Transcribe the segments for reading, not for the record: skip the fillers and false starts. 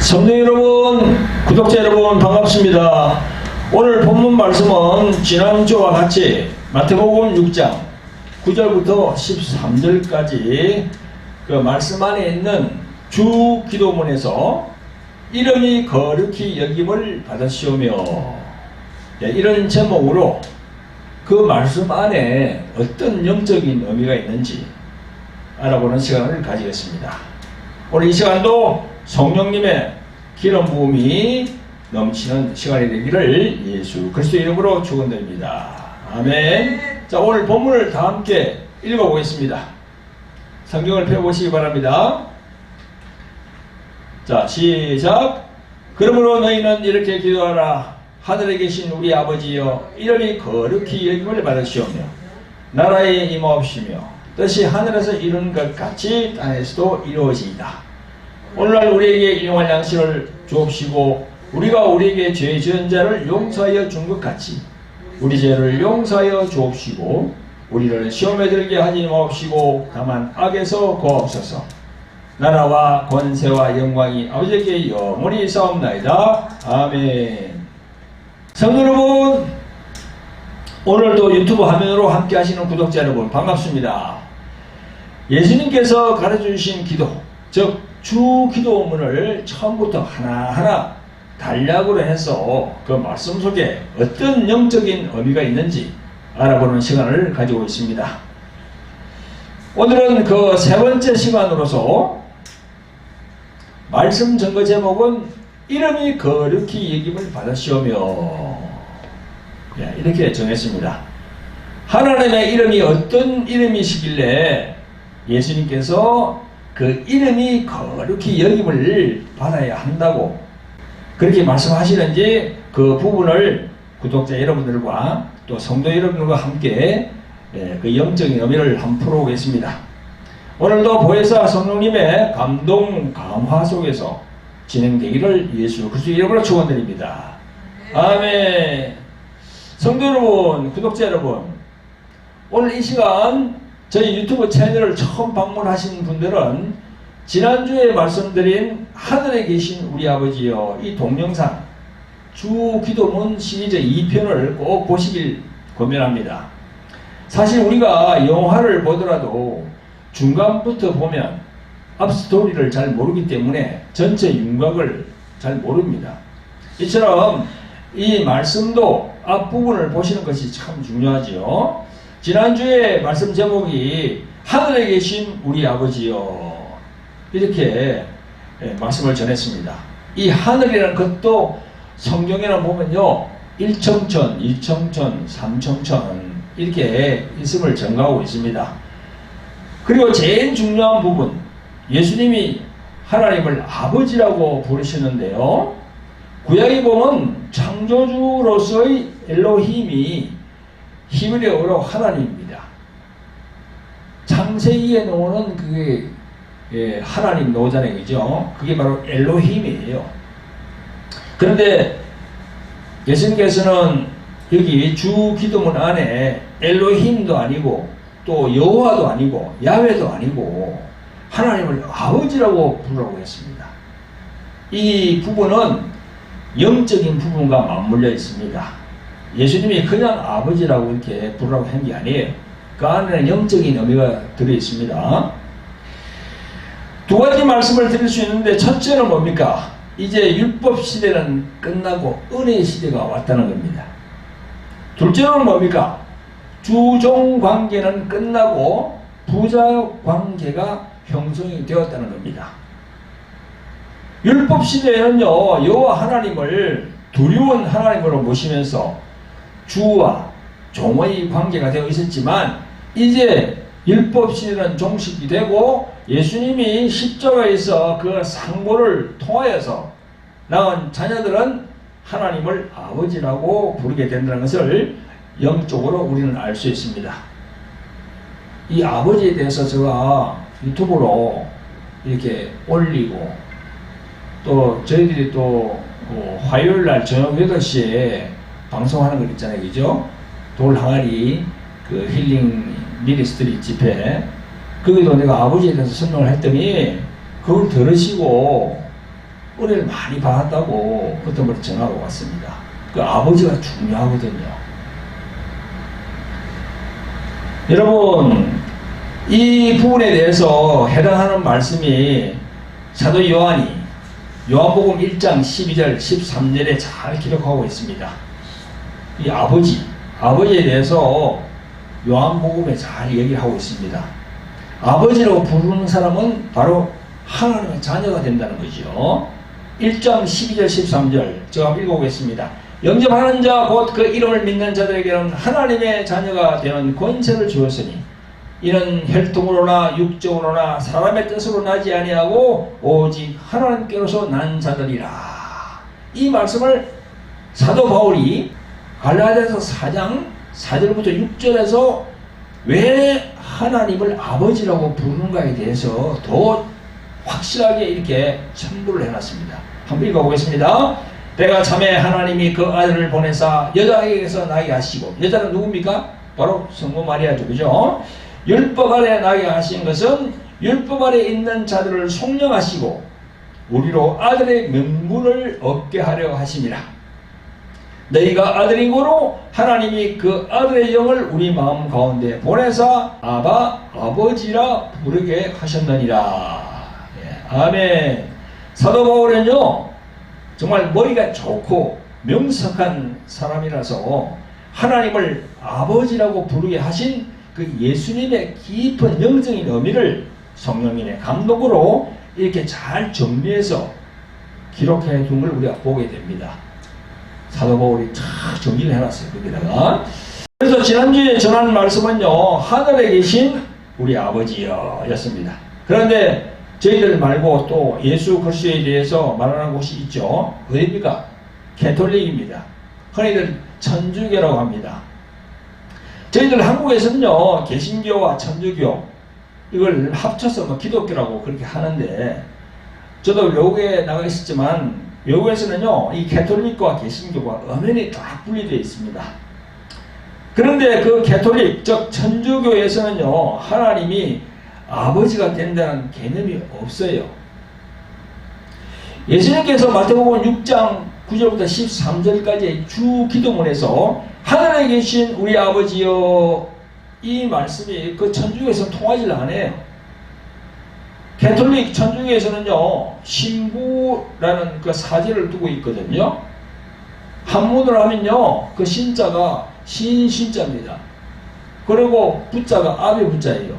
성도 여러분, 구독자 여러분 반갑습니다. 오늘 본문 말씀은 지난주와 같이 마태복음 6장 9절부터 13절까지 그 말씀 안에 있는 주 기도문에서 이름이 거룩히 여김을 받으시오며, 이런 제목으로 그 말씀 안에 어떤 영적인 의미가 있는지 알아보는 시간을 가지겠습니다. 오늘 이 시간도 성령님의 기름 부음이 넘치는 시간이 되기를 예수 그리스도의 이름으로 축원드립니다. 아멘. 자, 오늘 본문을 다 함께 읽어보겠습니다. 성경을 펴보시기 바랍니다. 자, 시작. 그러므로 너희는 이렇게 기도하라. 하늘에 계신 우리 아버지여, 이름이 거룩히 여김을 받으시오며 나라에 임하옵시며 뜻이 하늘에서 이룬 것 같이 땅에서도 이루어지이다. 오늘날 우리에게 일용할 양식을 주옵시고 우리가 우리에게 죄 지은 자를 용서하여 준 것 같이 우리 죄를 용서하여 주옵시고 우리를 시험에 들게 하지 마옵시고 다만 악에서 구하옵소서. 나라와 권세와 영광이 아버지께 영원히 있사옵나이다. 아멘. 성도 여러분, 오늘도 유튜브 화면으로 함께 하시는 구독자 여러분 반갑습니다. 예수님께서 가르쳐주신 기도, 즉 주 기도문을 처음부터 하나하나 단락으로 해서 그 말씀 속에 어떤 영적인 의미가 있는지 알아보는 시간을 가지고 있습니다. 오늘은 그 세 번째 시간으로서 말씀 전거 제목은 이름이 거룩히 여김을 받으시오며, 이렇게 정했습니다. 하나님의 이름이 어떤 이름이시길래 예수님께서 그 이름이 거룩히 여김을 받아야 한다고 그렇게 말씀하시는지 그 부분을 구독자 여러분들과 또 성도 여러분들과 함께 그 영적인 의미를 한번 풀어보겠습니다. 오늘도 보혜사 성령님의 감동 감화 속에서 진행되기를 예수 그리스도의 이름으로 축원드립니다. 아멘. 성도 여러분, 구독자 여러분, 오늘 이 시간 저희 유튜브 채널을 처음 방문하신 분들은 지난주에 말씀드린 하늘에 계신 우리 아버지여, 이 동영상 주 기도문 시리즈 2편을 꼭 보시길 권면합니다. 사실 우리가 영화를 보더라도 중간부터 보면 앞 스토리를 잘 모르기 때문에 전체 윤곽을 잘 모릅니다. 이처럼 이 말씀도 앞부분을 보시는 것이 참 중요하지요. 지난주에 말씀 제목이 하늘에 계신 우리 아버지여, 이렇게 말씀을 전했습니다. 이 하늘이라는 것도 성경에는 보면요, 1청천, 2청천, 3청천 이렇게 있음을 전가하고 있습니다. 그리고 제일 중요한 부분, 예수님이 하나님을 아버지라고 부르시는데요, 구약에 보면 창조주로서의 엘로힘이 히브리어로 하나님입니다. 창세기에 나오는 그게 하나님 노자네, 그죠? 그게 바로 엘로힘이에요. 그런데 예수님께서는 여기 주 기도문 안에 엘로힘도 아니고 또 여호와도 아니고 야훼도 아니고 하나님을 아버지라고 부르라고 했습니다. 이 부분은 영적인 부분과 맞물려 있습니다. 예수님이 그냥 아버지라고 이렇게 부르라고 한 게 아니에요. 그 안에는 영적인 의미가 들어있습니다. 두 가지 말씀을 드릴 수 있는데, 첫째는 뭡니까? 이제 율법 시대는 끝나고 은혜 시대가 왔다는 겁니다. 둘째는 뭡니까? 주종 관계는 끝나고 부자 관계가 형성이 되었다는 겁니다. 율법 시대에는요, 여호와 하나님을 두려운 하나님으로 모시면서 주와 종의 관계가 되어 있었지만, 이제 율법 시대는 종식이 되고 예수님이 십자가에서 그 상고를 통하여서 낳은 자녀들은 하나님을 아버지라고 부르게 된다는 것을 영적으로 우리는 알 수 있습니다. 이 아버지에 대해서 제가 유튜브로 이렇게 올리고, 또 저희들이 또 화요일날 저녁 8시에 방송하는 거 있잖아요, 그죠? 돌항아리 그 힐링 미니스트리 집회, 거기도 내가 아버지에 대해서 설명을 했더니 그걸 들으시고 은혜를 많이 받았다고 어떤 분이 전화가 왔습니다. 그 아버지가 중요하거든요. 여러분, 이 부분에 대해서 해당하는 말씀이 사도 요한이 요한복음 1장 12절 13절에 잘 기록하고 있습니다. 이 아버지에 대해서 요한복음에 잘 얘기를 하고 있습니다. 아버지라고 부르는 사람은 바로 하나님의 자녀가 된다는 거죠. 1장 12절 13절 제가 한번 읽어보겠습니다. 영접하는 자 곧 그 이름을 믿는 자들에게는 하나님의 자녀가 되는 권세를 주었으니 이는 혈통으로나 육적으로나 사람의 뜻으로 나지 아니하고 오직 하나님께로서 난 자들이라. 이 말씀을 사도 바울이 갈라디아서 4장 4절부터 6절에서 왜 하나님을 아버지라고 부르는가에 대해서 더 확실하게 이렇게 첨부를 해놨습니다. 한번 읽어보겠습니다. 때가 참에 하나님이 그 아들을 보내사 여자에게서 나게 하시고, 여자는 누굽니까? 바로 성모 마리아죠. 그죠? 율법 아래 나게 하신 것은 율법 아래 있는 자들을 속량하시고 우리로 아들의 명분을 얻게 하려 하심이라. 너희가 아들이고로 하나님이 그 아들의 영을 우리 마음 가운데 보내사 아바 아버지라 부르게 하셨느니라. 예, 아멘. 사도 바울은요 정말 머리가 좋고 명석한 사람이라서 하나님을 아버지라고 부르게 하신 그 예수님의 깊은 영적인 의미를 성령님의 감동으로 이렇게 잘 정리해서 기록해 둔 걸 우리가 보게 됩니다. 사도 바울이 잘 정리를 해놨어요. 거기다가. 그래서 지난주에 전한 말씀은요 하늘에 계신 우리 아버지여 였습니다. 그런데 저희들 말고 또 예수 그리스도에 대해서 말하는 곳이 있죠. 어디입니까? 캐톨릭입니다. 흔히들 천주교라고 합니다. 저희들 한국에서는요 개신교와 천주교 이걸 합쳐서 뭐 기독교라고 그렇게 하는데, 저도 외국에 나가 있었지만 외국에서는요 이 캐톨릭과 개신교가 엄연히 딱 분리되어 있습니다. 그런데 그 캐톨릭 즉 천주교에서는요 하나님이 아버지가 된다는 개념이 없어요. 예수님께서 마태복음 6장 9절부터 13절까지의 주 기도문에서 하늘에 계신 우리 아버지여, 이 말씀이 그 천주교에서는 통하지 않아요. 캐톨릭 천주교에서는요 신부라는 그 사제를 두고 있거든요. 한문으로 하면요 그 신자가 신자입니다. 그리고 부자가 아베 부자예요.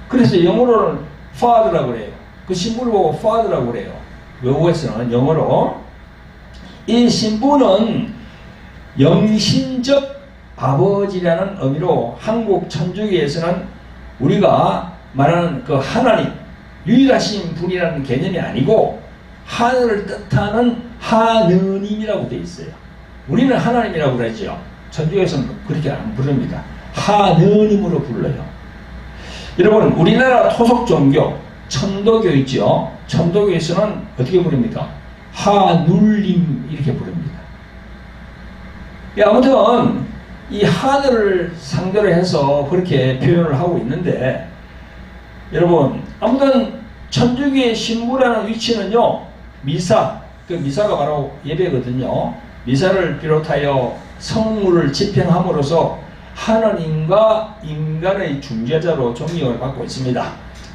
그래서 영어로는 father라고 그래요. 그 신부를 보고 father라고 그래요. 외국에서는 영어로. 이 신부는 영신적 아버지라는 의미로 한국 천주교에서는 우리가 말하는 그 하나님, 유일하신 분이라는 개념이 아니고 하늘을 뜻하는 하느님이라고 되어 있어요. 우리는 하나님이라고 그러죠. 천주교에서는 그렇게 안 부릅니다. 하느님으로 불러요. 여러분, 우리나라 토속 종교 천도교 있죠. 천도교에서는 어떻게 부릅니까? 하눌님 이렇게 부릅니다. 아무튼 이 하늘을 상대로 해서 그렇게 표현을 하고 있는데, 여러분 아무튼 천주교의 신부라는 위치는요 미사, 그 미사가 바로 예배거든요. 미사를 비롯하여 성물을 집행함으로써 하나님과 인간의 중재자로 존경을 받고 있습니다.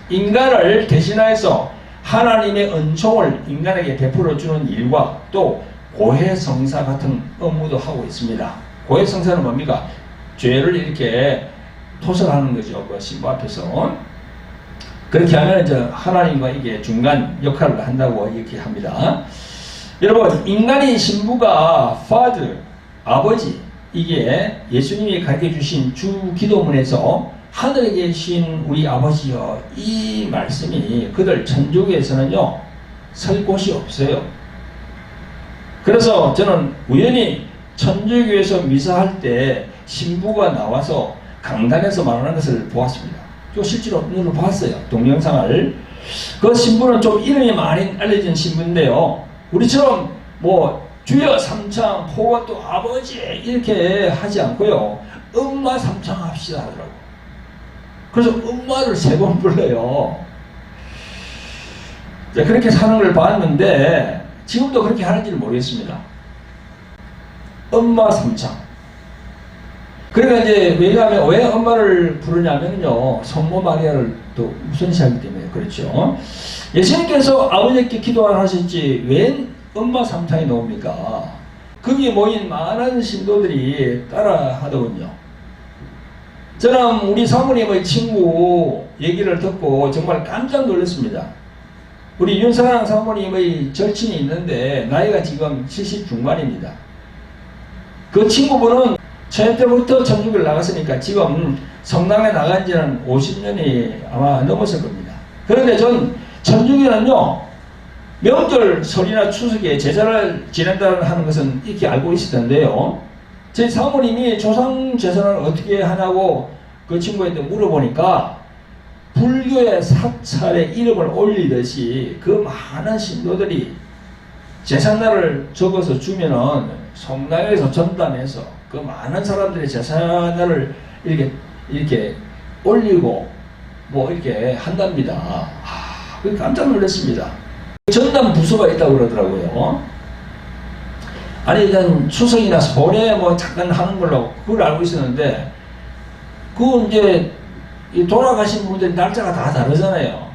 인간을 대신하여서 하나님의 은총을 인간에게 베풀어 주는 일과 또 고해성사 같은 업무도 하고 있습니다. 고해성사는 뭡니까? 죄를 이렇게 토설하는 거죠. 그 신부 앞에서. 그렇게 하면 이제 하나님과 이게 중간 역할을 한다고 이렇게 합니다. 여러분, 인간인 신부가 father, 아버지, 이게 예수님이 가르쳐 주신 주 기도문에서 하늘에 계신 우리 아버지여, 이 말씀이 그들 천주교에서는요 설 곳이 없어요. 그래서 저는 우연히 천주교에서 미사할 때 신부가 나와서 강단에서 말하는 것을 보았습니다. 또 실제로 눈으로 봤어요. 동영상을. 그 신부는 좀 이름이 많이 알려진 신부인데요, 우리처럼 뭐 주여 삼창, 호가 또 아버지 이렇게 하지 않고요, 엄마 삼창 합시다 하더라고. 그래서 엄마를 3번 불러요. 그렇게 사는 걸 봤는데 지금도 그렇게 하는지는 모르겠습니다. 엄마 삼창. 그러니까 이제 왜냐하면 왜 엄마를 부르냐면요, 성모 마리아를 또 우선시하기 때문에 그렇죠. 예수님께서 아버지께 기도를 하셨지 웬 엄마 삼창이 나옵니까? 거기에 모인 많은 신도들이 따라 하더군요. 저는 우리 사모님의 친구 얘기를 듣고 정말 깜짝 놀랐습니다. 우리 윤사랑 사모님의 절친이 있는데 나이가 지금 70 중반입니다. 그 친구분은 처녀 때부터 천주교를 나갔으니까 지금 성당에 나간 지는 50년이 아마 넘었을 겁니다. 그런데 전 천주교는요, 명절 설이나 추석에 제사를 지낸다는 하는 것은 이렇게 알고 있었는데요, 제 사모님이 조상 제사를 어떻게 하냐고 그 친구한테 물어보니까 불교의 사찰에 이름을 올리듯이 그 많은 신도들이 제삿날을 적어서 주면은 성당에서 전단해서 그 많은 사람들이 제삿날을 이렇게 올리고 뭐 이렇게 한답니다. 깜짝 놀랐습니다. 전담 부서가 있다고 그러더라고요. 아니, 일단 추석이나 설에 뭐 잠깐 하는 걸로 그걸 알고 있었는데, 그건 이제 돌아가신 분들 날짜가 다 다르잖아요.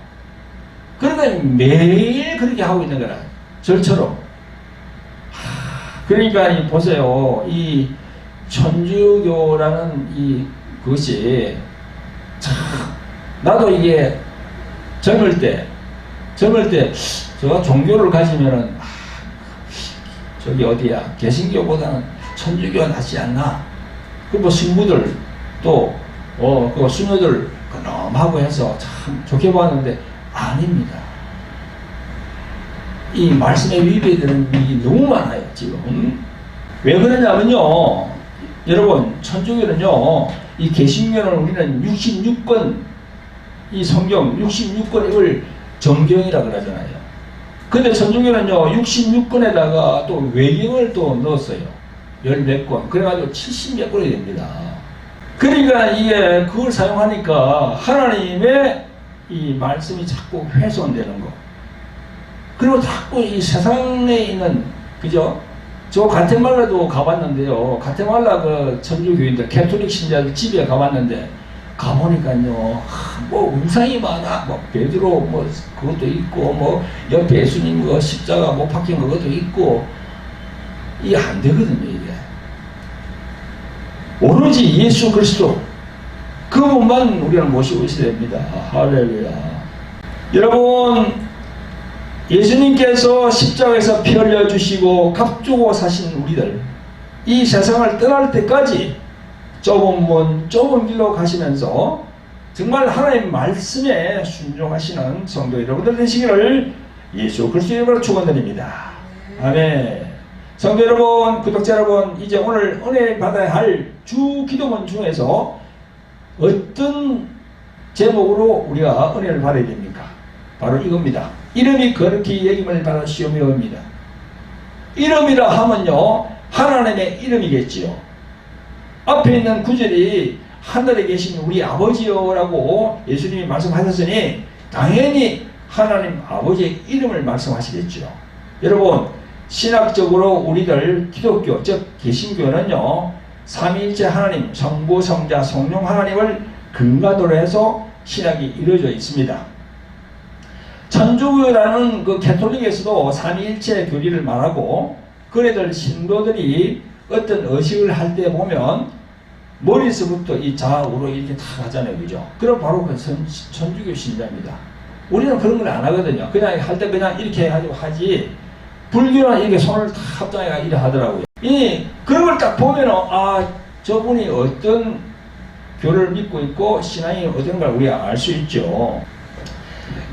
그러니까 매일 그렇게 하고 있는 거라, 절처럼. 그러니까 보세요. 이 천주교라는 그것이 참, 나도 이게 젊을 때 제가 종교를 가지면은 저기 어디야, 개신교보다는 천주교가 낫지 않나? 그 뭐 신부들 또 그 수녀들 근엄하고 해서 참 좋게 보았는데 아닙니다. 이 말씀에 위배되는 일이 너무 많아요 지금. 왜 그러냐면요, 여러분, 천주교는요, 이 개신교는 우리는 66권 이 성경 66권 이걸 정경이라 그러잖아요. 근데 천주교는요 66권에다가 또 외경을 또 넣었어요. 14권. 그래가지고 70몇 권이 됩니다. 그러니까 이게 그걸 사용하니까 하나님의 이 말씀이 자꾸 훼손되는 거. 그리고 자꾸 이 세상에 있는, 그죠? 저 가테말라도 가봤는데요. 가테말라 그 천주교인들, 캐톨릭 신자들 집에 가봤는데, 가보니까요, 뭐 음상이 많아. 뭐 베드로 뭐 그것도 있고, 뭐 옆에 예수님 그 십자가 못 박힌 그것도 있고, 이게 안 되거든요, 이게. 오로지 예수 그리스도 그분만 우리는 모시고 있어야 됩니다. 할렐루야. 여러분, 예수님께서 십자가에서 피 흘려 주시고 값 주고 사신 우리들, 이 세상을 떠날 때까지 좁은 문, 좁은 길로 가시면서 정말 하나님 말씀에 순종하시는 성도 여러분들 되시기를 예수 그리스도의 이름으로 축원드립니다. 아멘. 성도 여러분, 구독자 여러분, 이제 오늘 은혜 받아야 할 주 기도문 중에서 어떤 제목으로 우리가 은혜를 받아야 됩니까? 바로 이겁니다. 이름이 거룩히 여김을 받으시오며입니다. 이름이라 하면요, 하나님의 이름이겠지요. 앞에 있는 구절이 하늘에 계신 우리 아버지요라고 예수님이 말씀하셨으니 당연히 하나님 아버지의 이름을 말씀하시겠죠. 여러분, 신학적으로 우리들 기독교, 즉 개신교는요, 삼위일체 하나님, 성부, 성자, 성령 하나님을 근간으로 해서 신학이 이루어져 있습니다. 천주교라는 그 캐톨릭에서도 삼위일체 교리를 말하고, 그래들 신도들이 어떤 의식을 할 때 보면 머리에서부터 이 좌우로 이렇게 다 하잖아요, 그죠? 그럼 바로 그 천주교 신자입니다. 우리는 그런 걸 안 하거든요. 그냥 할 때 그냥 이렇게 해가지고 하지, 불교는 이렇게 손을 다 합장해가 이래 하더라고요. 그런 걸 딱 보면은, 저분이 어떤 교를 믿고 있고 신앙이 어떤 걸 우리가 알 수 있죠.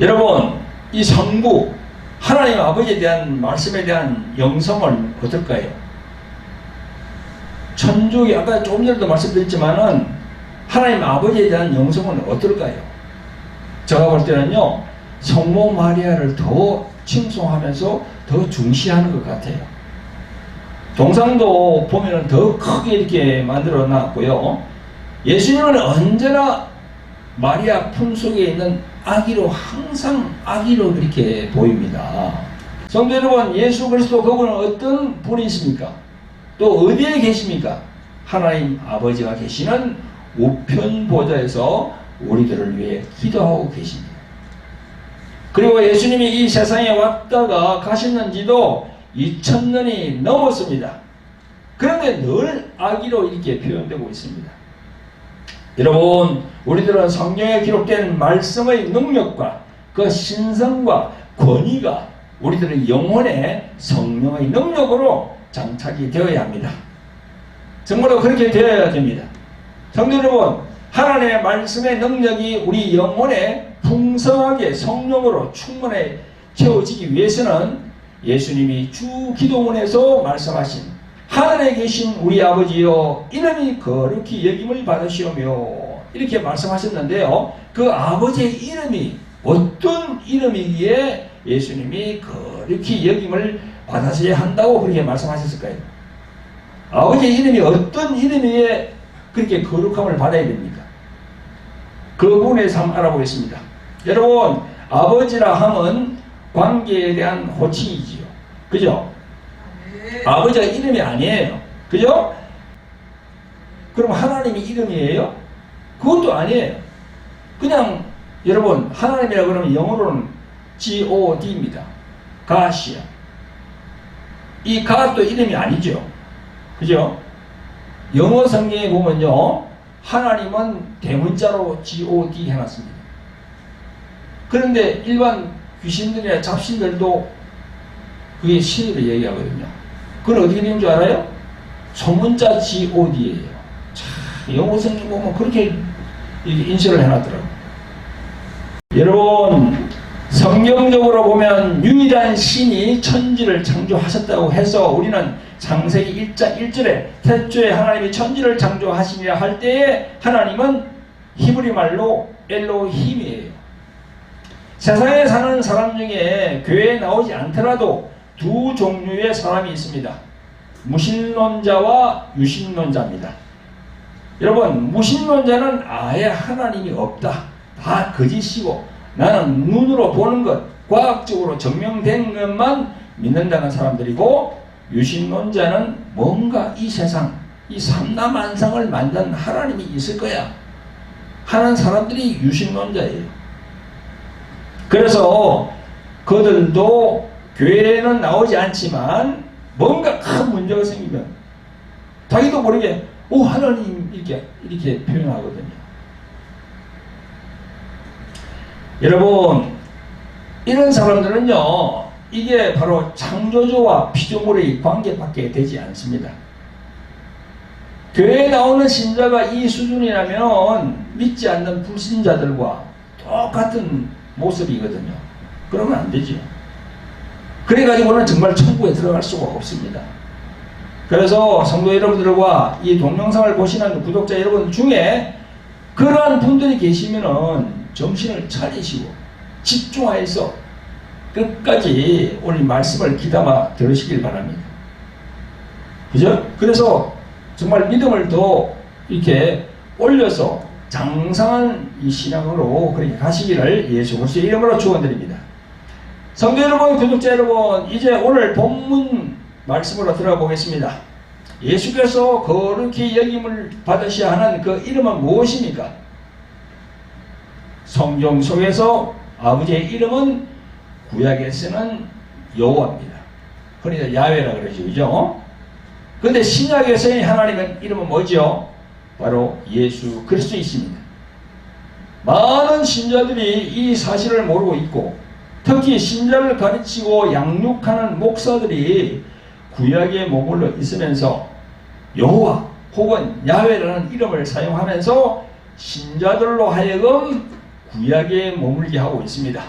여러분, 이 성부, 하나님 아버지에 대한 말씀에 대한 영성은 어떨까요? 천주교, 아까 조금 전에도 말씀드렸지만은 하나님 아버지에 대한 영성은 어떨까요? 제가 볼 때는요, 성모 마리아를 더 칭송하면서 더 중시하는 것 같아요. 동상도 보면은 더 크게 이렇게 만들어 놨고요. 예수님은 언제나 마리아 품 속에 있는 악의로, 항상 악의로 그렇게 보입니다. 성도 여러분, 예수 그리스도 그분은 어떤 분이십니까? 또 어디에 계십니까? 하나님 아버지가 계시는 우편 보좌에서 우리들을 위해 기도하고 계십니다. 그리고 예수님이 이 세상에 왔다가 가셨는지도 2000년이 넘었습니다. 그런데 늘 악의로 이렇게 표현되고 있습니다. 여러분, 우리들은 성경에 기록된 말씀의 능력과 그 신성과 권위가 우리들의 영혼에 성령의 능력으로 장착이 되어야 합니다. 정말로 그렇게 되어야 됩니다. 성도 여러분, 하나님의 말씀의 능력이 우리 영혼에 풍성하게 성령으로 충분히 채워지기 위해서는 예수님이 주 기도문에서 말씀하신 하늘에 계신 우리 아버지여 이름이 거룩히 여김을 받으시오며 이렇게 말씀하셨는데요. 그 아버지의 이름이 어떤 이름이기에 예수님이 거룩히 여김을 받으셔야 한다고 그렇게 말씀하셨을까요? 아버지의 이름이 어떤 이름이기에 그렇게 거룩함을 받아야 됩니까? 그 부분에서 한번 알아보겠습니다. 여러분, 아버지라 함은 관계에 대한 호칭이지요. 그죠? 아버지가 이름이 아니에요. 그죠? 그럼 하나님이 이름이에요? 그것도 아니에요. 그냥 여러분, 하나님이라 그러면 영어로는 God입니다. God이야. 이 God도 이름이 아니죠. 그죠? 영어 성경에 보면요, 하나님은 대문자로 God 해놨습니다. 그런데 일반 귀신들이나 잡신들도 그게 신으로 얘기하거든요. 그건 어떻게 되는 줄 알아요? 소문자 God이에요. 참, 영어 성경 보면 그렇게 인쇄를 해놨더라고요. 여러분, 성경적으로 보면 유일한 신이 천지를 창조하셨다고 해서 우리는 창세기 1장 1절에 태초에 하나님이 천지를 창조하시니라 할 때에 하나님은 히브리 말로 엘로힘이에요. 세상에 사는 사람 중에 교회에 나오지 않더라도 두 종류의 사람이 있습니다. 무신론자와 유신론자입니다. 여러분, 무신론자는 아예 하나님이 없다, 다 거짓이고 나는 눈으로 보는 것, 과학적으로 증명된 것만 믿는다는 사람들이고, 유신론자는 뭔가 이 세상, 이 삼라만상을 만든 하나님이 있을 거야 하는 사람들이 유신론자예요. 그래서 그들도 교회에는 나오지 않지만 뭔가 큰 문제가 생기면 자기도 모르게 하나님 이렇게 표현하거든요. 여러분, 이런 사람들은요, 이게 바로 창조주와 피조물의 관계밖에 되지 않습니다. 교회에 나오는 신자가 이 수준이라면 믿지 않는 불신자들과 똑같은 모습이거든요. 그러면 안 되죠. 그래가지고는 정말 천국에 들어갈 수가 없습니다. 그래서 성도 여러분들과 이 동영상을 보시는 구독자 여러분 중에 그러한 분들이 계시면은 정신을 차리시고 집중하여서 끝까지 오늘 말씀을 귀담아 들으시길 바랍니다. 그죠? 그래서 정말 믿음을 더 이렇게 올려서 장성한 이 신앙으로 그렇게 가시기를 예수 그리스도의 이름으로 축원드립니다. 성도 여러분, 구독자 여러분, 이제 오늘 본문 말씀으로 들어가 보겠습니다. 예수께서 거룩히 여김을 받으셔야 하는 그 이름은 무엇입니까? 성경 속에서 아버지의 이름은 구약에서는 여호와입니다. 흔히 야훼라 그러죠. 그죠? 그런데 신약에서의 하나님의 이름은 뭐죠? 바로 예수 그리스도이십니다. 많은 신자들이 이 사실을 모르고 있고, 특히 신자를 가르치고 양육하는 목사들이 구약에 머물러 있으면서 여호와 혹은 야훼라는 이름을 사용하면서 신자들로 하여금 구약에 머물게 하고 있습니다.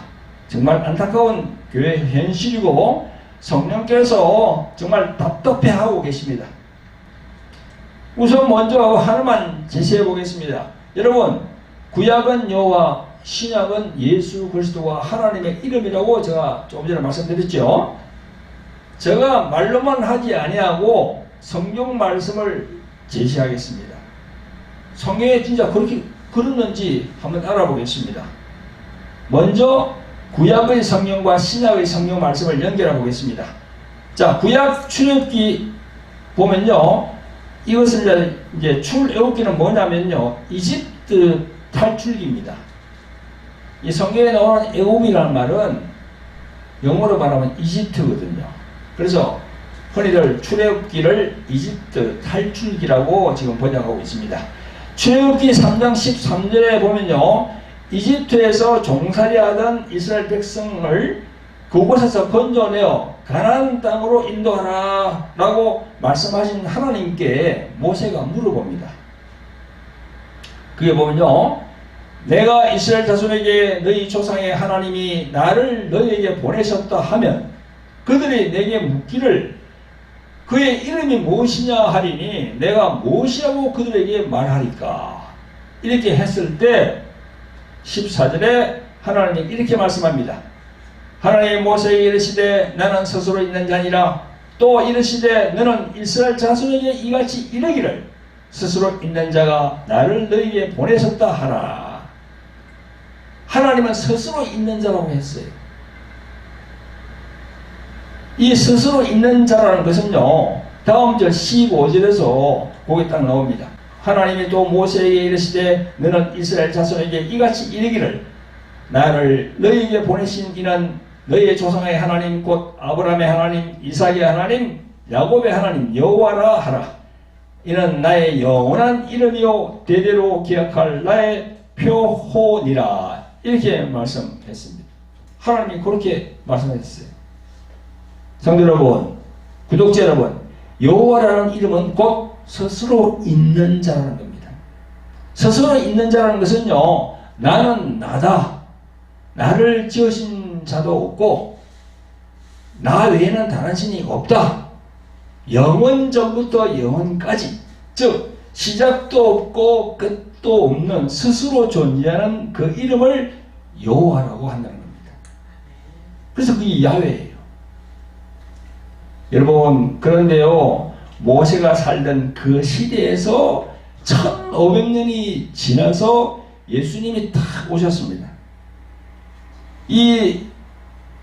정말 안타까운 교회 현실이고 성령께서 정말 답답해하고 계십니다. 우선 먼저 하나만 제시해 보겠습니다. 여러분, 구약은 여호와, 신약은 예수 그리스도와 하나님의 이름이라고 제가 조금 전에 말씀드렸죠. 제가 말로만 하지 아니하고 성경 말씀을 제시하겠습니다. 성경에 진짜 그렇게 그렇는지 한번 알아보겠습니다. 먼저 구약의 성경과 신약의 성경 말씀을 연결해 보겠습니다. 자, 구약 출애굽기 보면요, 이것을 이제 출애굽기는 뭐냐면요, 이집트 탈출기입니다. 이 성경에 나오는 애굽이라는 말은 영어로 말하면 이집트거든요. 그래서 흔히들 출애굽기를 이집트 탈출기라고 지금 번역하고 있습니다. 출애굽기 3장 13절에 보면요, 이집트에서 종살이하던 이스라엘 백성을 그곳에서 건져내어 가나안 땅으로 인도하라 라고 말씀하신 하나님께 모세가 물어봅니다. 그게 보면요, 내가 이스라엘 자손에게 너희 조상의 하나님이 나를 너희에게 보내셨다 하면 그들이 내게 묻기를 그의 이름이 무엇이냐 하리니 내가 무엇이라고 그들에게 말하리까. 이렇게 했을 때 14절에 하나님이 이렇게 말씀합니다. 하나님이 모세에게 이르시되 나는 스스로 있는 자니라. 또 이르시되 너는 이스라엘 자손에게 이같이 이르기를 스스로 있는 자가 나를 너희에게 보내셨다 하라. 하나님은 스스로 있는 자라고 했어요. 이 스스로 있는 자라는 것은요, 다음 절 15절에서 거기 딱 나옵니다. 하나님이 또 모세에게 이르시되 너는 이스라엘 자손에게 이같이 이르기를 나를 너희에게 보내신 이는 너희의 조상의 하나님 곧 아브라함의 하나님 이삭의 하나님 야곱의 하나님 여호와라 하라. 이는 나의 영원한 이름이요 대대로 기억할 나의 표호니라. 이렇게 말씀했습니다. 하나님이 그렇게 말씀하셨어요. 성도 여러분, 구독자 여러분, 여호와라는 이름은 곧 스스로 있는 자라는 겁니다. 스스로 있는 자라는 것은요, 나는 나다. 나를 지으신 자도 없고 나 외에는 다른 신이 없다. 영원 전부터 영원까지, 즉 시작도 없고 끝도 없는 스스로 존재하는 그 이름을 여호와라고 한다는 겁니다. 그래서 그게 야훼예요. 여러분, 그런데요, 모세가 살던 그 시대에서 1500년이 지나서 예수님이 딱 오셨습니다. 이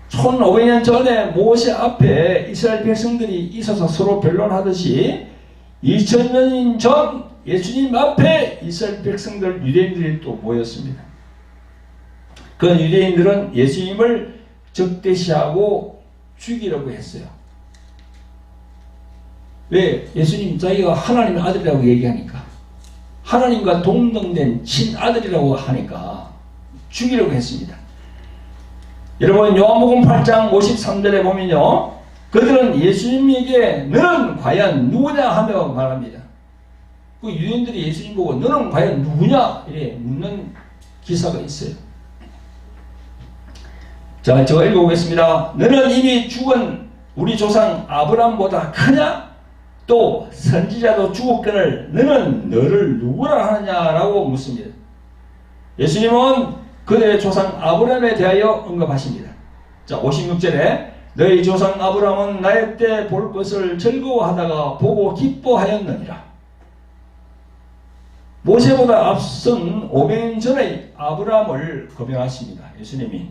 1500년 전에 모세 앞에 이스라엘 백성들이 있어서 서로 변론하듯이 2000년 전 예수님 앞에 이스라엘 백성들, 유대인들이 또 모였습니다. 그 유대인들은 예수님을 적대시하고 죽이려고 했어요. 왜? 예수님 자기가 하나님의 아들이라고 얘기하니까, 하나님과 동등된 친아들이라고 하니까 죽이려고 했습니다. 여러분, 요한복음 8장 53절에 보면요, 그들은 예수님에게 너는 과연 누구냐 하며 말합니다. 그 유대인들이 예수님 보고 너는 과연 누구냐 이렇게 묻는 기사가 있어요. 자, 제가 읽어보겠습니다. 너는 이미 죽은 우리 조상 아브라함보다 크냐? 또 선지자도 죽었거늘 너는 너를 누구라 하느냐라고 묻습니다. 예수님은 그들의 조상 아브라함에 대하여 언급하십니다. 자, 56절에 너희 조상 아브라함은 나의 때 볼 것을 즐거워하다가 보고 기뻐하였느니라. 모세보다 앞선 500년 전의 아브라함을 거명하십니다. 예수님이.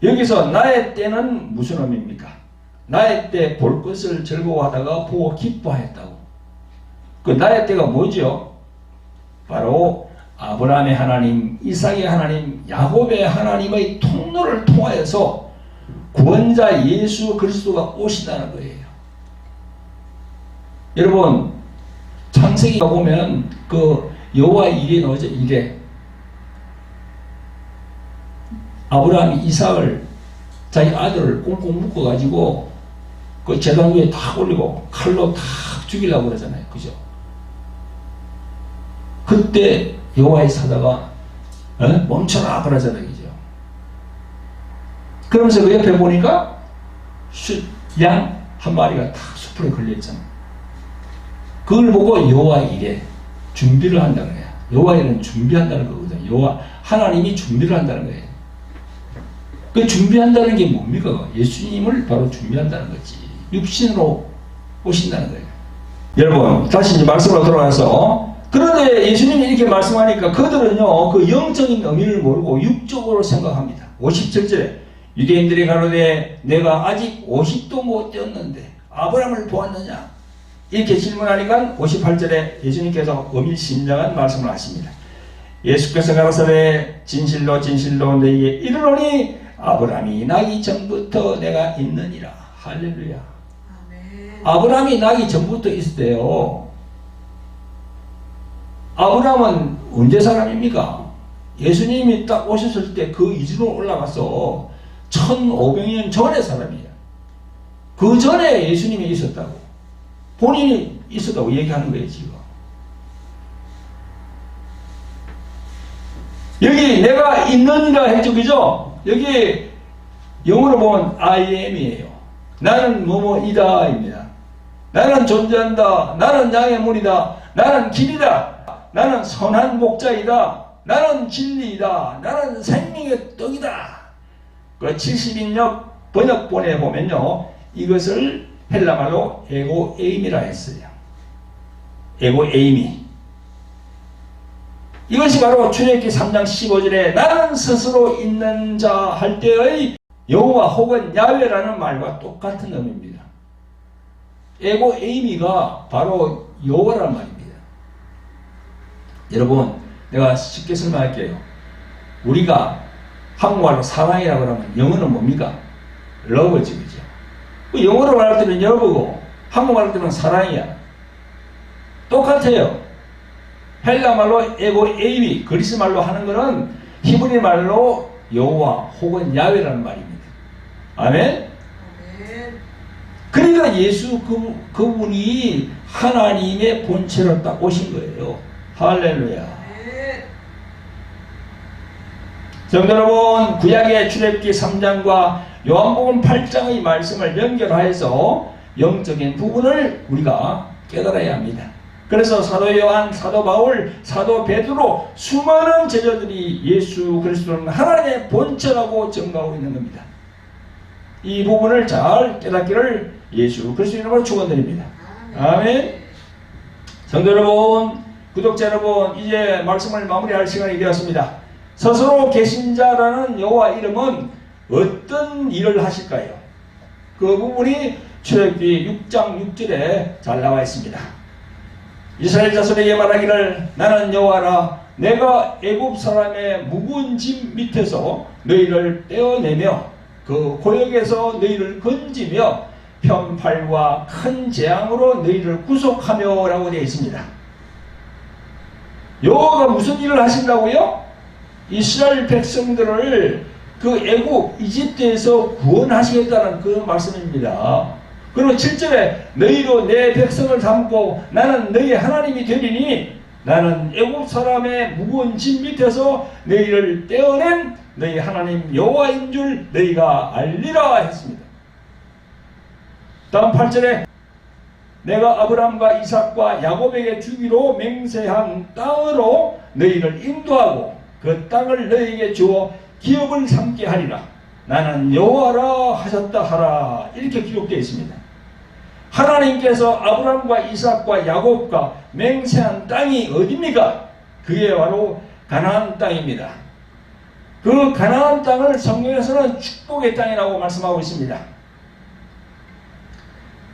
여기서 나의 때는 무슨 의미입니까? 나의 때 볼 것을 즐거워하다가 보고 기뻐하였다고. 그 나의 때가 뭐죠? 바로 아브라함의 하나님, 이삭의 하나님, 야곱의 하나님의 통로를 통하여서 구원자 예수 그리스도가 오신다는 거예요. 여러분, 창세기 보면 그 여호와 일에 나오죠. 일에 아브라함이 이삭을 자기 아들을 꽁꽁 묶어가지고 그 제단 위에 탁 올리고 칼로 탁 죽이려고 그러잖아요. 그죠? 그때 여호와의 사자가 멈춰라 그러잖아요. 그죠? 그러면서 그 옆에 보니까 양 한 마리가 탁 숲에 걸려있잖아요. 그걸 보고 여호와 일에 준비를 한다는 거예요. 여호와 일은 준비한다는 거거든요. 여호와 하나님이 준비를 한다는 거예요. 그 준비한다는 게 뭡니까? 예수님을 바로 준비한다는 거지. 육신으로 오신다는 거예요. 여러분, 다시 이제 말씀으로 돌아가서 그런데 예수님이 이렇게 말씀하니까 그들은요, 그 영적인 의미를 모르고 육적으로 생각합니다. 57절에 유대인들이 가로되 내가 아직 50도 못 되었는데 아브라함을 보았느냐? 이렇게 질문하니까 58절에 예수님께서 의미심장한 말씀을 하십니다. 예수께서 가로사대 진실로 진실로 너희에게 이르노니 아브라함이 나기 전부터 내가 있느니라. 할렐루야. 아멘. 아브라함이 나기 전부터 있었대요. 아브라함은 언제 사람입니까? 예수님이 딱 오셨을 때 그 이주로 올라가서 1500년 전의 사람이에요. 그 전에 예수님이 있었다고. 본인이 있었다고 얘기하는 거예요, 지금. 여기 내가 있느니라 했죠, 그죠? 여기 영어로 보면 I am이에요. 나는 뭐뭐이다 입니다. 나는 존재한다. 나는 양의 문이다. 나는 길이다. 나는 선한 목자이다. 나는 진리이다. 나는 생명의 떡이다. 그 70인역 번역본에 보면요, 이것을 헬라말로 에고 에임이라 했어요. 에고 에임이. 이것이 바로 출애굽기 3장 15절에 나는 스스로 있는 자 할 때의 여호와 혹은 야훼라는 말과 똑같은 의미입니다. 에고 에이미가 바로 여호와라는 말입니다. 여러분, 내가 쉽게 설명할게요. 우리가 한국말로 사랑이라고 하면 영어는 뭡니까? 러브지, 그죠? 영어로 말할 때는 러브고 한국말로 때는 사랑이야. 똑같아요. 헬라말로 에고 에이미, 그리스 말로 하는 것은 히브리 말로 여호와 혹은 야훼라는 말입니다. 아멘? 그러니까 예수 그분이 하나님의 본체로 딱 오신 거예요. 할렐루야. 성도 여러분, 구약의 출애굽기 3장과 요한복음 8장의 말씀을 연결하여서 영적인 부분을 우리가 깨달아야 합니다. 그래서 사도 요한, 사도 바울, 사도 베드로 수많은 제자들이 예수 그리스도는 하나님의 본체라고 증거하고 있는 겁니다. 이 부분을 잘 깨닫기를 예수 그리스도 이름으로 축원드립니다. 아멘. 성도 여러분, 구독자 여러분, 이제 말씀을 마무리할 시간이 되었습니다. 스스로 계신 자라는 여호와 이름은 어떤 일을 하실까요? 그 부분이 출애굽기 6장 6절에 잘 나와 있습니다. 이스라엘 자손에게 말하기를 나는 여호와라 내가 애굽 사람의 무거운 짐 밑에서 너희를 떼어내며 그 고역에서 너희를 건지며 편팔과 큰 재앙으로 너희를 구속하며 라고 되어 있습니다. 여호와가 무슨 일을 하신다고요? 이스라엘 백성들을 그 애굽 이집트에서 구원하시겠다는 그 말씀입니다. 그리고 7절에 너희로 내 백성을 삼고 나는 너희 하나님이 되리니 나는 애굽 사람의 무거운 짐 밑에서 너희를 떼어낸 너희 하나님 여호와인 줄 너희가 알리라 했습니다. 다음 8절에 내가 아브라함과 이삭과 야곱에게 주기로 맹세한 땅으로 너희를 인도하고 그 땅을 너희에게 주어 기업을 삼게 하리라. 나는 여호와라 하셨다 하라. 이렇게 기록되어 있습니다. 하나님께서 아브라함과 이삭과 야곱과 맹세한 땅이 어디입니까? 그게 바로 가나안 땅입니다. 그 가나안 땅을 성경에서는 축복의 땅이라고 말씀하고 있습니다.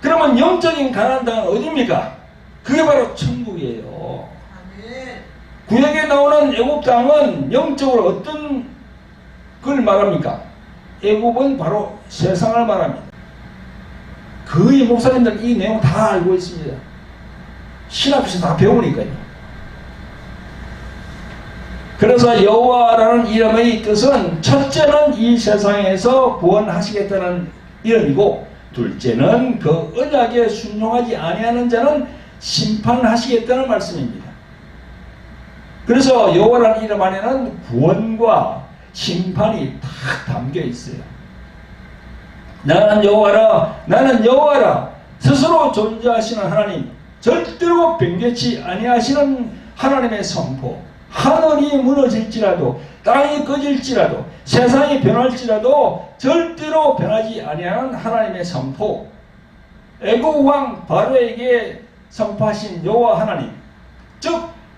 그러면 영적인 가나안 땅은 어디입니까? 그게 바로 천국이에요. 구약에 나오는 애굽 땅은 영적으로 어떤 걸 말합니까? 애굽은 바로 세상을 말합니다. 거의 목사님들 이 내용 다 알고 있습니다. 신학에서 다 배우니까요. 그래서 여호와라는 이름의 뜻은 첫째는 이 세상에서 구원하시겠다는 이름이고 둘째는 그 언약에 순종하지 아니하는 자는 심판하시겠다는 말씀입니다. 그래서 여호와라는 이름 안에는 구원과 심판이 다 담겨 있어요. 나는 여호와라 나는 여호와라 스스로 존재하시는 하나님, 절대로 변개치 아니하시는 하나님의 선포. 하늘이 무너질지라도 땅이 꺼질지라도 세상이 변할지라도 절대로 변하지 아니하는 하나님의 선포. 애굽 왕 바로에게 선포하신 여호와 하나님, 즉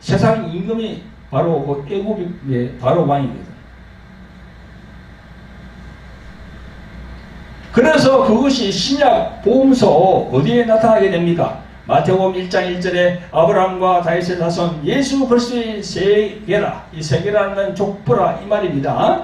세상 임금이 바로 그 애굽의 바로 왕이거든. 그래서 그것이 신약 보험서 어디에 나타나게 됩니까? 마태복음 1장 1절에 아브라함과 다윗의 자손 예수 그리스도의 세계라, 이 세계라는 족보라 이 말입니다.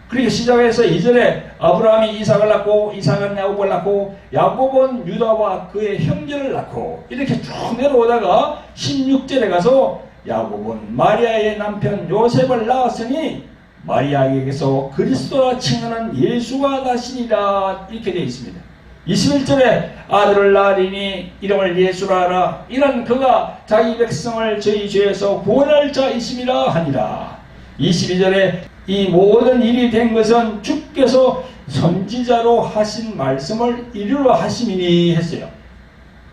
그리고 시작해서 2절에 아브라함이 이삭을 낳고 이삭은 야곱을 낳고 야곱은 유다와 그의 형제를 낳고 이렇게 쭉 내려오다가 16절에 가서 야곱은 마리아의 남편 요셉을 낳았으니 마리아에게서 그리스도라 칭하는 예수가 나시니라 이렇게 되어 있습니다. 21절에 아들을 낳으리니 이름을 예수라 하라. 이는 그가 자기 백성을 저희 죄에서 구원할 자이심이라 하니라. 22절에 이 모든 일이 된 것은 주께서 선지자로 하신 말씀을 이루려 하심이니 했어요.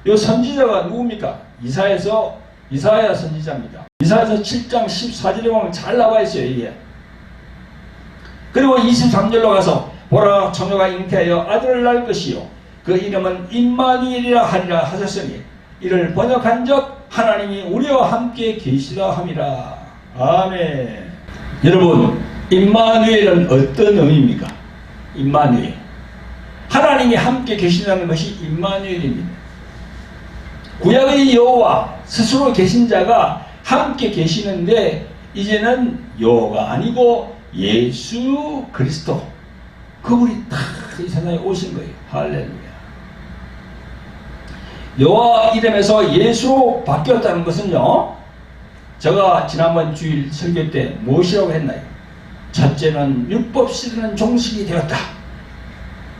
이 선지자가 누굽니까? 이사야 선지자입니다. 이사야서 7장 14절에 보면 잘 나와 있어요. 이게. 그리고 23절로 가서 보라 처녀가 잉태하여 아들을 낳을 것이요 그 이름은 임마누엘이라 하리라 하셨으니 이를 번역한즉 하나님이 우리와 함께 계시다 함이라. 아멘. 여러분, 임마누엘은 어떤 의미입니까? 임마누엘, 하나님이 함께 계신다는 것이 임마누엘입니다. 구약의 여호와 스스로 계신 자가 함께 계시는데 이제는 여호와가 아니고 예수 그리스도, 그분이 다 이 세상에 오신 거예요. 할렐루야. 여호와 이름에서 예수로 바뀌었다는 것은요, 제가 지난번 주일 설교 때 무엇이라고 했나요? 첫째는 율법 시대는 종식이 되었다.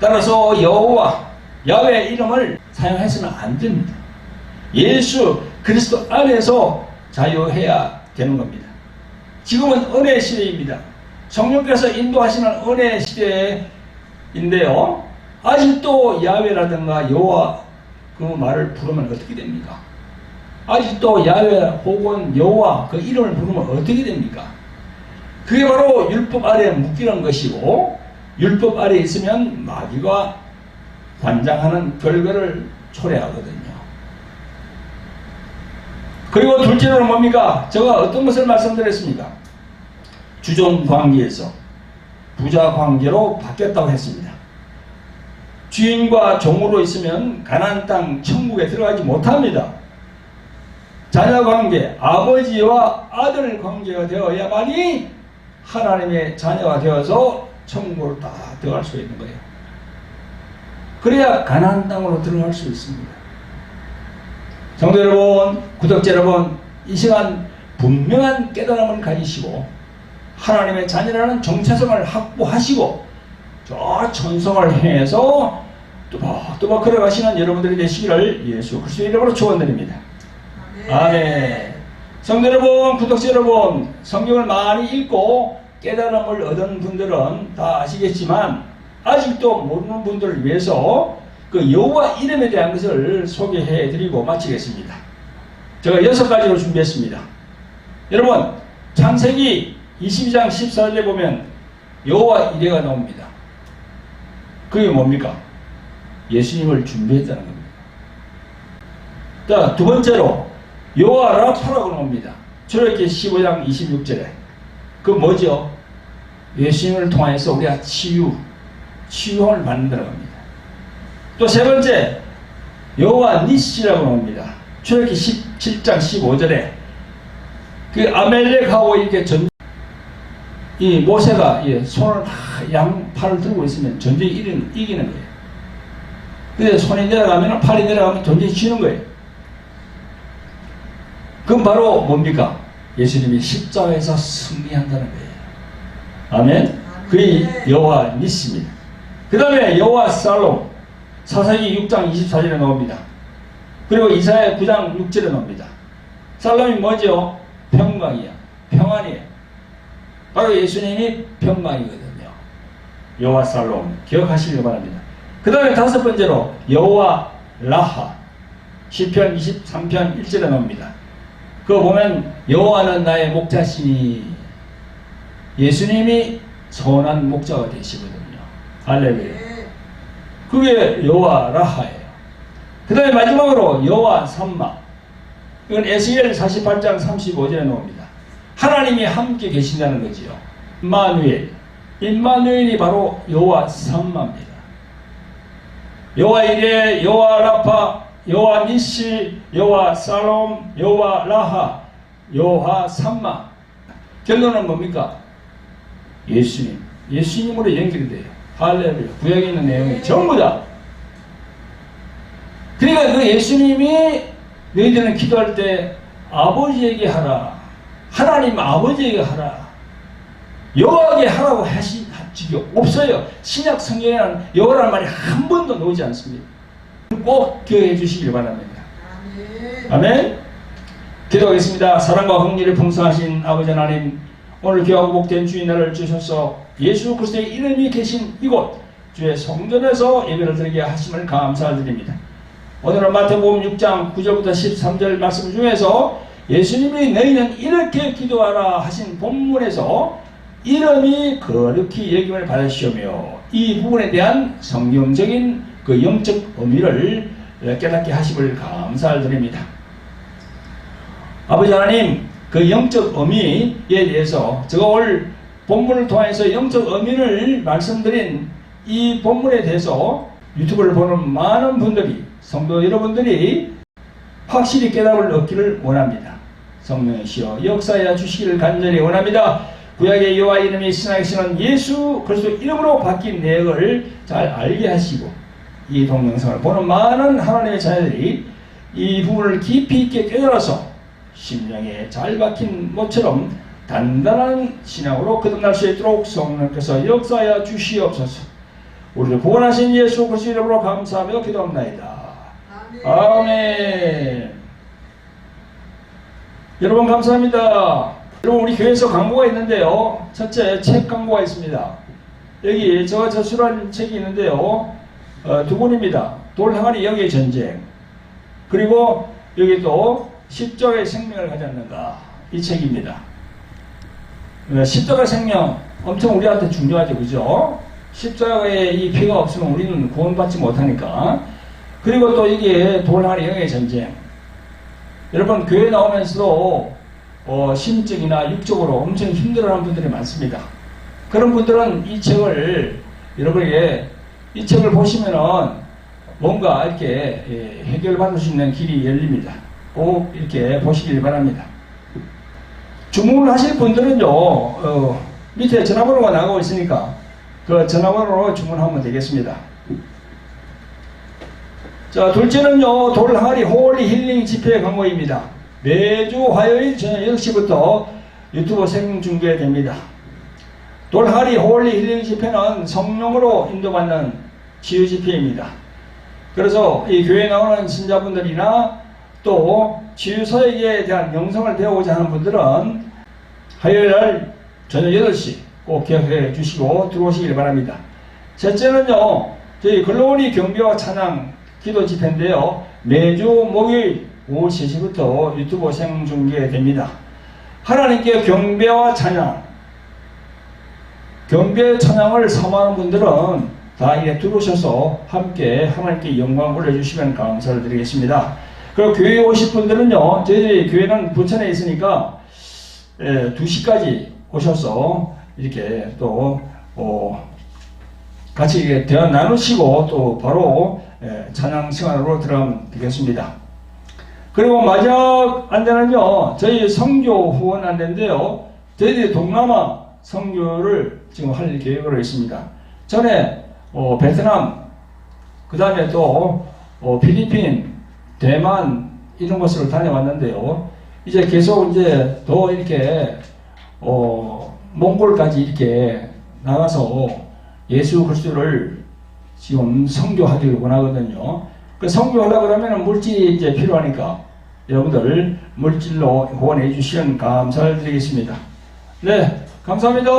따라서 여호와 야훼 이름을 사용해서는 안 됩니다. 예수 그리스도 안에서 자유해야 되는 겁니다. 지금은 은혜 시대입니다. 성령께서 인도하시는 은혜 시대인데요, 아직도 야훼라든가 여호와 그 말을 부르면 어떻게 됩니까? 아직도 야훼 혹은 여호와 그 이름을 부르면 어떻게 됩니까? 그게 바로 율법 아래에 묶이는 것이고, 율법 아래에 있으면 마귀가 관장하는 결과를 초래하거든요. 그리고 둘째로는 뭡니까? 제가 어떤 것을 말씀드렸습니까? 주종 관계에서 부자 관계로 바뀌었다고 했습니다. 주인과 종으로 있으면 가나안 땅 천국에 들어가지 못합니다. 자녀 관계, 아버지와 아들 관계가 되어야만이 하나님의 자녀가 되어서 천국으로 다 들어갈 수 있는 거예요. 그래야 가나안 땅으로 들어갈 수 있습니다. 성도 여러분, 구독자 여러분, 이 시간 분명한 깨달음을 가지시고 하나님의 자녀라는 정체성을 확보하시고 저 천성을 행해서 또박또박 걸어가시는 여러분들이 되시기를 예수 그리스도의 이름으로 축원드립니다. 아멘. 성도 여러분, 구독자 여러분, 성경을 많이 읽고 깨달음을 얻은 분들은 다 아시겠지만 아직도 모르는 분들을 위해서 그 여호와 이름에 대한 것을 소개해 드리고 마치겠습니다. 제가 6가지로 준비했습니다. 여러분, 창세기 22장 14절에 보면 여호와 이레가 나옵니다. 그게 뭡니까? 예수님을 준비했다는 겁니다. 자, 두 번째로 여호와 라파라고 나옵니다. 출애굽기 15장 26절에. 그 뭐죠? 예수님을 통해서 우리가 치유를 받는다는 겁니다. 또 세 번째, 여호와 니시라고 나옵니다. 출애굽기 17장 15절에 그 아멜렉하고 이렇게 이 모세가 손을 양팔을 들고 있으면 전쟁이 이기는 거예요. 근데 손이 내려가면 팔이 내려가면 전쟁이 지는 거예요. 그건 바로 뭡니까? 예수님이 십자가에서 승리한다는 거예요. 아멘. 그게 여호와 니시입니다. 그 다음에 여호와 살롬, 사사기 6장 24절에 나옵니다. 그리고 이사야 9장 6절에 나옵니다. 살롬이 뭐죠? 평강이야, 평안이에요. 바로 예수님이 평강이거든요. 여호와 살롬 기억하시길 바랍니다. 그 다음에 다섯 번째로 여호와 라하, 시편 23편 1절에 나옵니다. 그거 보면 여호와는 나의 목자시니, 예수님이 선한 목자가 되시거든요. 할렐루야. 그게 여호와 라하예요. 그 다음에 마지막으로 여호와 삼마, 이건 에스겔 48장 35절에 나옵니다. 하나님이 함께 계신다는 거지요. 임마누엘. 임마누엘이 바로 여호와 삼마입니다. 여호와 이레, 여호와 라파, 여호와 니시, 여호와 살롬, 여호와 라하, 여호와 삼마. 결론은 뭡니까? 예수님. 예수님으로 연결이 돼요. 할렐루야. 구약에 있는 내용이 전부 다. 그러니까 그 예수님이 너희들은 기도할 때 아버지에게 하라. 하나님 아버지에게 하라. 여호와에게 하라고 하신 적이 없어요. 신약 성경에는 여호와라는 말이 한 번도 나오지 않습니다. 꼭 기억해 주시길 바랍니다. 아멘. 기도하겠습니다. 사랑과 긍휼이 풍성하신 아버지 하나님, 오늘 귀하고 복된 주의 날을 주셔서 예수 그리스도의 이름이 계신 이곳 주의 성전에서 예배를 드리게 하심을 감사드립니다. 오늘은 마태복음 6장 9절부터 13절 말씀 중에서 예수님이 너희는 이렇게 기도하라 하신 본문에서 이름이 거룩히 여김을 받으시오며 이 부분에 대한 성경적인 그 영적 의미를 깨닫게 하심을 감사드립니다. 아버지 하나님, 그 영적 의미에 대해서 제가 오늘 본문을 통해서 영적 의미를 말씀드린 이 본문에 대해서 유튜브를 보는 많은 분들이, 성도 여러분들이 확실히 깨달음을 얻기를 원합니다. 성령이시여 역사하여 주시기를 간절히 원합니다. 구약의 여호와 이름이 신하시는 예수 그리스도 이름으로 바뀐 내역을 잘 알게 하시고 이 동영상을 보는 많은 하나님의 자녀들이 이 부분을 깊이 있게 깨달아서 심령에 잘 박힌 모처럼 단단한 신앙으로 거듭날 수 있도록 성령께서 역사하여 주시옵소서. 우리를 구원하신 예수 그리스도 이름으로 감사하며 기도합나이다. 아멘. 여러분 감사합니다. 여러분 우리 교회에서 광고가 있는데요. 첫째 책 광고가 있습니다. 여기 제가 저술한 책이 있는데요. 두 권입니다. 돌 항아리 영의 전쟁, 그리고 여기 또 십자가의 생명을 가지 않는가, 이 책입니다. 십자가 생명 엄청 우리한테 중요하죠, 그죠? 십자가에 이 피가 없으면 우리는 구원받지 못하니까. 그리고 또 이게 돌 항아리 영의 전쟁. 여러분 교회 나오면서도 심적이나 육적으로 엄청 힘들어하는 분들이 많습니다. 그런 분들은 이 책을 여러분에게 이 책을 보시면은 뭔가 이렇게 해결받을 수 있는 길이 열립니다. 꼭 이렇게 보시길 바랍니다. 주문을 하실 분들은요, 밑에 전화번호가 나가고 있으니까 그 전화번호로 주문하면 되겠습니다. 자, 둘째는요, 돌 항아리 홀리 힐링 집회 광고입니다. 매주 화요일 저녁 8시부터 유튜브 생중계됩니다. 돌 항아리 홀리 힐링 집회는 성령으로 인도받는 치유 집회입니다. 그래서 이 교회에 나오는 신자분들이나 또 치유 서약에 대한 영성을 배우고자 하는 분들은 화요일 저녁 8시 꼭 기억해 주시고 들어오시길 바랍니다. 셋째는요, 저희 글로리 경배와 찬양 기도 집회인데요. 매주 목요일 오후 3시부터 유튜브 생중계됩니다. 하나님께 경배와 찬양, 경배 찬양을 사모하는 분들은 다 이에 들어오셔서 함께 하나님께 영광 올려주시면 감사를 드리겠습니다. 그리고 교회에 오실 분들은요, 저희 교회는 부천에 있으니까 2시까지 오셔서 이렇게 또 같이 대화 나누시고 또 바로 찬양 시간으로 들어가면 되겠습니다. 그리고 마지막 안대는요, 저희 선교 후원 안대인데요, 저희들이 동남아 선교를 지금 할 계획으로 있습니다. 전에 베트남, 그 다음에 또 필리핀, 대만 이런 곳을 다녀왔는데요. 이제 계속 이제 더 이렇게 몽골까지 이렇게 나가서 예수 그리스도를 지금 선교하기를 원하거든요. 그 선교하려고 그러면 물질이 이제 필요하니까 여러분들 물질로 후원해 주시면 감사를 드리겠습니다. 네, 감사합니다.